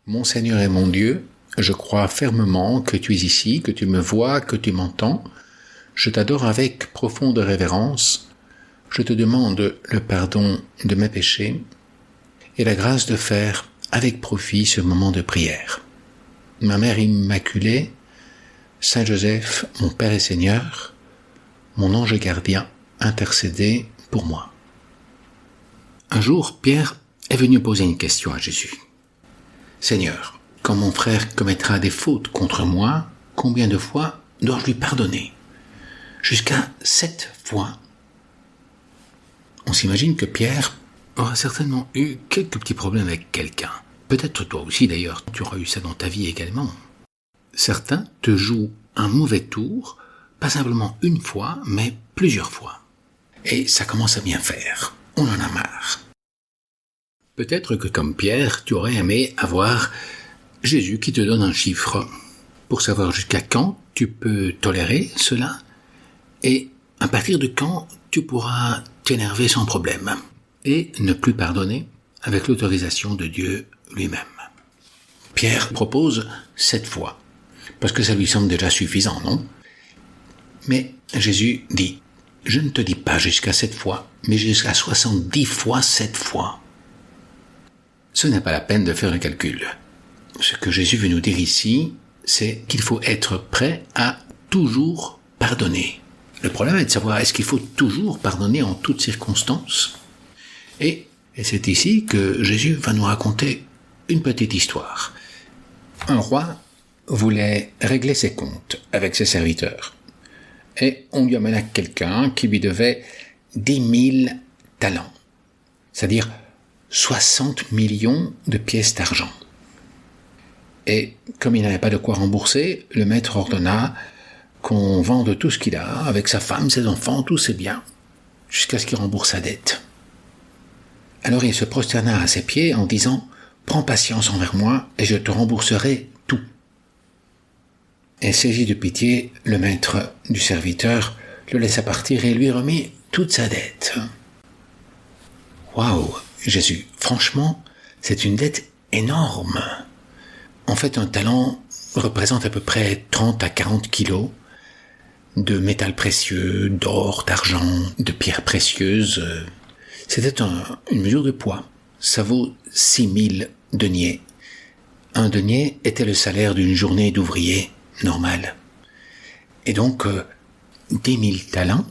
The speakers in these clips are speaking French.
Mon Seigneur et mon Dieu, je crois fermement que tu es ici, que tu me vois, que tu m'entends. Je t'adore avec profonde révérence. Je te demande le pardon de mes péchés et la grâce de faire avec profit ce moment de prière. Ma Mère Immaculée, Saint Joseph, mon Père et Seigneur, mon ange gardien, intercédez pour moi. Un jour, Pierre est venu poser une question à Jésus. « Seigneur, quand mon frère commettra des fautes contre moi, combien de fois dois-je lui pardonner ? Jusqu'à 7 fois. » On s'imagine que Pierre aura certainement eu quelques petits problèmes avec quelqu'un. Peut-être toi aussi d'ailleurs, tu auras eu ça dans ta vie également. Certains te jouent un mauvais tour, pas simplement une fois, mais plusieurs fois. Et ça commence à bien faire. On en a marre. Peut-être que comme Pierre, tu aurais aimé avoir Jésus qui te donne un chiffre pour savoir jusqu'à quand tu peux tolérer cela et à partir de quand tu pourras t'énerver sans problème et ne plus pardonner avec l'autorisation de Dieu lui-même. Pierre propose 7 fois, parce que ça lui semble déjà suffisant, non ? Mais Jésus dit, je ne te dis pas jusqu'à 7 fois, mais jusqu'à 70 fois 7 fois. Ce n'est pas la peine de faire le calcul. Ce que Jésus veut nous dire ici, c'est qu'il faut être prêt à toujours pardonner. Le problème est de savoir, est-ce qu'il faut toujours pardonner en toutes circonstances ? Et c'est ici que Jésus va nous raconter une petite histoire. Un roi voulait régler ses comptes avec ses serviteurs. Et on lui amena quelqu'un qui lui devait 10 000 talents, c'est-à-dire 60 millions de pièces d'argent. Et comme il n'avait pas de quoi rembourser, le maître ordonna qu'on vende tout ce qu'il a, avec sa femme, ses enfants, tous ses biens, jusqu'à ce qu'il rembourse sa dette. Alors il se prosterna à ses pieds en disant « Prends patience envers moi et je te rembourserai tout. » Et saisi de pitié, le maître du serviteur le laissa partir et lui remit toute sa dette. Waouh, Jésus, franchement, c'est une dette énorme. En fait, un talent représente à peu près 30 à 40 kilos de métal précieux, d'or, d'argent, de pierres précieuses. C'était une mesure de poids. Ça vaut 6000 deniers. Un denier était le salaire d'une journée d'ouvrier normale. Et donc, 10 000 talents,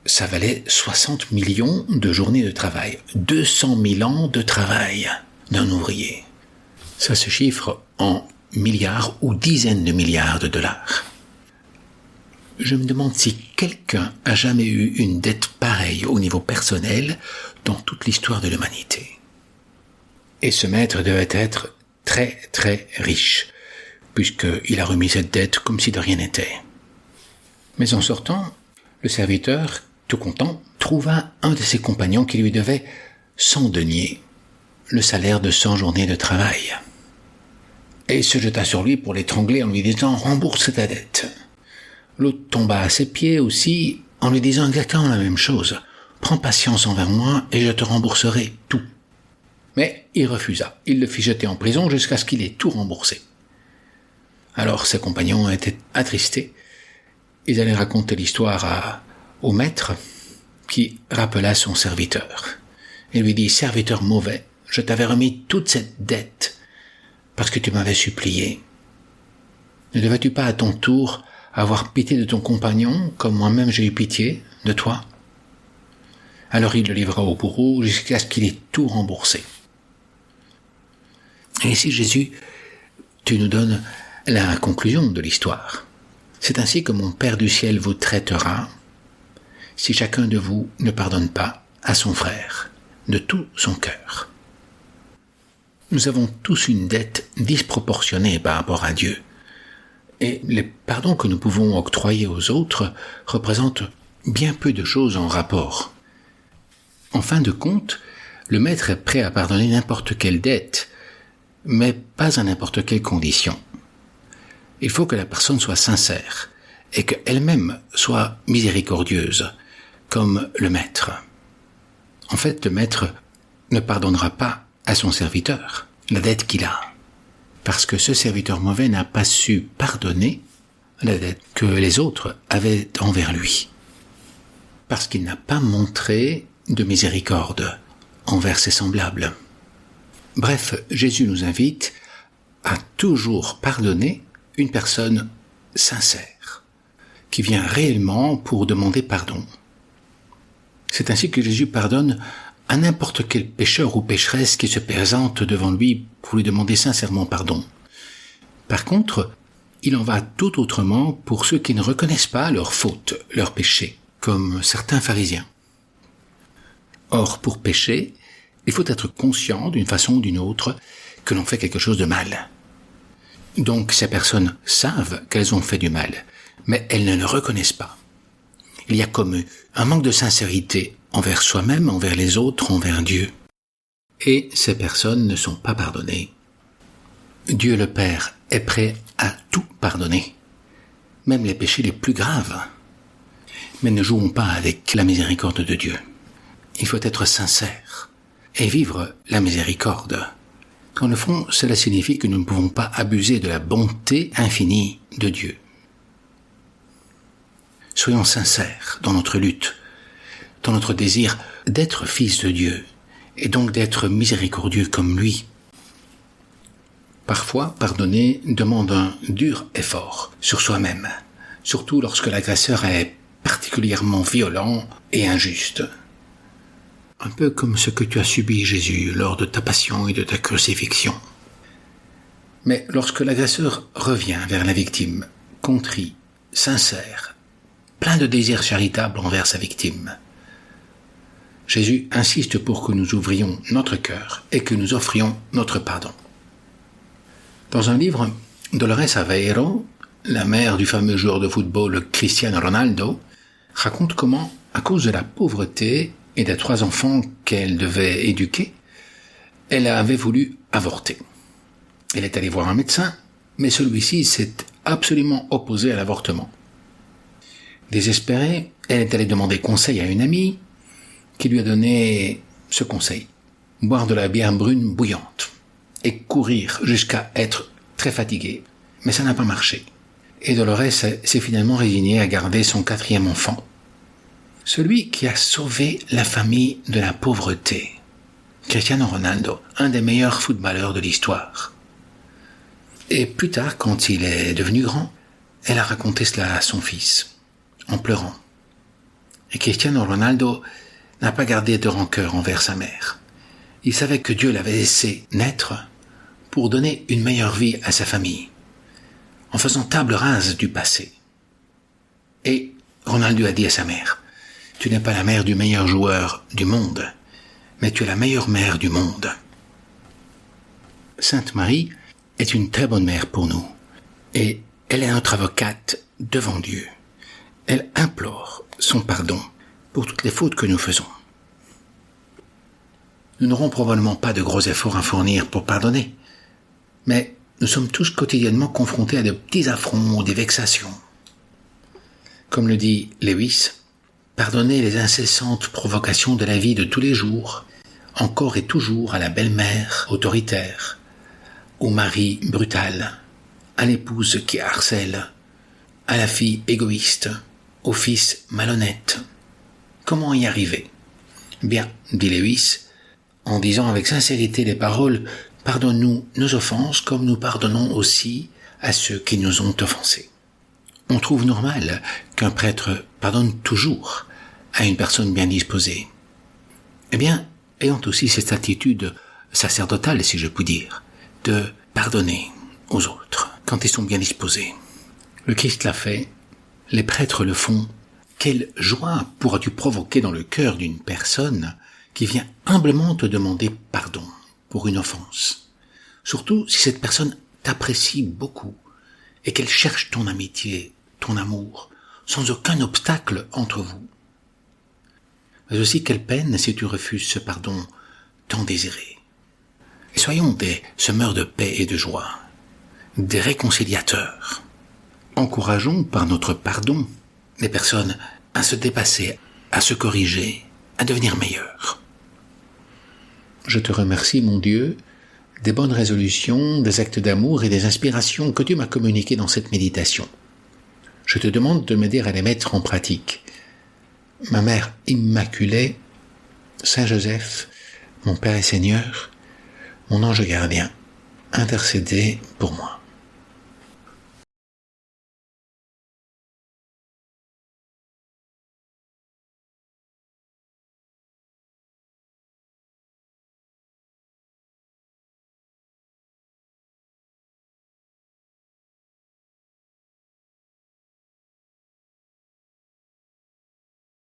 ça valait 60 millions de journées de travail. 200 000 ans de travail d'un ouvrier. Ça se chiffre en milliards ou dizaines de milliards de dollars. Je me demande si quelqu'un a jamais eu une dette pareille au niveau personnel dans toute l'histoire de l'humanité. Et ce maître devait être très très riche, puisqu'il a remis cette dette comme si de rien n'était. Mais en sortant, le serviteur, tout content, trouva un de ses compagnons qui lui devait 100 deniers, le salaire de 100 journées de travail. Et il se jeta sur lui pour l'étrangler en lui disant « Rembourse ta dette ». L'autre tomba à ses pieds aussi en lui disant exactement la même chose « Prends patience envers moi et je te rembourserai tout ». Mais il refusa. Il le fit jeter en prison jusqu'à ce qu'il ait tout remboursé. Alors ses compagnons étaient attristés. Ils allaient raconter l'histoire au maître qui rappela son serviteur et lui dit « Serviteur mauvais, je t'avais remis toute cette dette parce que tu m'avais supplié. Ne devais-tu pas à ton tour avoir pitié de ton compagnon comme moi-même j'ai eu pitié de toi ?» Alors il le livra au bourreau jusqu'à ce qu'il ait tout remboursé. Et ici Jésus, tu nous donnes la conclusion de l'histoire. C'est ainsi que mon Père du ciel vous traitera si chacun de vous ne pardonne pas à son frère de tout son cœur. Nous avons tous une dette disproportionnée par rapport à Dieu. Et les pardons que nous pouvons octroyer aux autres représentent bien peu de choses en rapport. En fin de compte, le maître est prêt à pardonner n'importe quelle dette, mais pas à n'importe quelle condition. Il faut que la personne soit sincère et qu'elle-même soit miséricordieuse, comme le maître. En fait, le maître ne pardonnera pas à son serviteur la dette qu'il a. parce que ce serviteur mauvais n'a pas su pardonner la dette que les autres avaient envers lui, parce qu'il n'a pas montré de miséricorde envers ses semblables. Bref, Jésus nous invite à toujours pardonner une personne sincère, qui vient réellement pour demander pardon. C'est ainsi que Jésus pardonne à n'importe quel pécheur ou pécheresse qui se présente devant lui pour lui demander sincèrement pardon. Par contre, il en va tout autrement pour ceux qui ne reconnaissent pas leurs fautes, leurs péchés, comme certains pharisiens. Or, pour pécher, il faut être conscient d'une façon ou d'une autre que l'on fait quelque chose de mal. Donc ces personnes savent qu'elles ont fait du mal, mais elles ne le reconnaissent pas. Il y a comme un manque de sincérité envers soi-même, envers les autres, envers Dieu. Et ces personnes ne sont pas pardonnées. Dieu le Père est prêt à tout pardonner, même les péchés les plus graves. Mais ne jouons pas avec la miséricorde de Dieu. Il faut être sincère et vivre la miséricorde. Dans le fond, cela signifie que nous ne pouvons pas abuser de la bonté infinie de Dieu. Soyons sincères dans notre lutte, dans notre désir d'être fils de Dieu, et donc d'être miséricordieux comme lui. Parfois, pardonner demande un dur effort sur soi-même, surtout lorsque l'agresseur est particulièrement violent et injuste. Un peu comme ce que tu as subi, Jésus, lors de ta passion et de ta crucifixion. Mais lorsque l'agresseur revient vers la victime, contrit, sincère, plein de désirs charitables envers sa victime, Jésus insiste pour que nous ouvrions notre cœur et que nous offrions notre pardon. Dans un livre, Dolores Aveiro, la mère du fameux joueur de football Cristiano Ronaldo, raconte comment, à cause de la pauvreté et des 3 enfants qu'elle devait éduquer, elle avait voulu avorter. Elle est allée voir un médecin, mais celui-ci s'est absolument opposé à l'avortement. Désespérée, elle est allée demander conseil à une amie qui lui a donné ce conseil: boire de la bière brune bouillante et courir jusqu'à être très fatiguée. Mais ça n'a pas marché. Et Dolores s'est finalement résignée à garder son 4e enfant. Celui qui a sauvé la famille de la pauvreté, Cristiano Ronaldo, un des meilleurs footballeurs de l'histoire. Et plus tard, quand il est devenu grand, elle a raconté cela à son fils, en pleurant. Et Cristiano Ronaldo n'a pas gardé de rancœur envers sa mère. Il savait que Dieu l'avait laissé naître pour donner une meilleure vie à sa famille, en faisant table rase du passé. Et Ronaldo a dit à sa mère: « Tu n'es pas la mère du meilleur joueur du monde, mais tu es la meilleure mère du monde. » Sainte Marie est une très bonne mère pour nous, et elle est notre avocate devant Dieu. Elle implore son pardon pour toutes les fautes que nous faisons. Nous n'aurons probablement pas de gros efforts à fournir pour pardonner, mais nous sommes tous quotidiennement confrontés à de petits affronts ou des vexations. Comme le dit Lewis, pardonner les incessantes provocations de la vie de tous les jours, encore et toujours à la belle-mère autoritaire, au mari brutal, à l'épouse qui harcèle, à la fille égoïste, au fils malhonnête. Comment y arriver? Bien, dit Lewis, en disant avec sincérité les paroles: « Pardonne-nous nos offenses comme nous pardonnons aussi à ceux qui nous ont offensés. » On trouve normal qu'un prêtre pardonne toujours à une personne bien disposée. Eh bien, ayant aussi cette attitude sacerdotale, si je puis dire, de pardonner aux autres quand ils sont bien disposés. Le Christ l'a fait, les prêtres le font. Quelle joie pourras-tu provoquer dans le cœur d'une personne qui vient humblement te demander pardon pour une offense, surtout si cette personne t'apprécie beaucoup et qu'elle cherche ton amitié, ton amour, sans aucun obstacle entre vous. Mais aussi quelle peine si tu refuses ce pardon tant désiré. Et soyons des semeurs de paix et de joie, des réconciliateurs. Encourageons par notre pardon les personnes à se dépasser, à se corriger, à devenir meilleures. Je te remercie, mon Dieu, des bonnes résolutions, des actes d'amour et des inspirations que tu m'as communiquées dans cette méditation. Je te demande de m'aider à les mettre en pratique. Ma Mère Immaculée, Saint Joseph, mon Père et Seigneur, mon ange gardien, intercédez pour moi.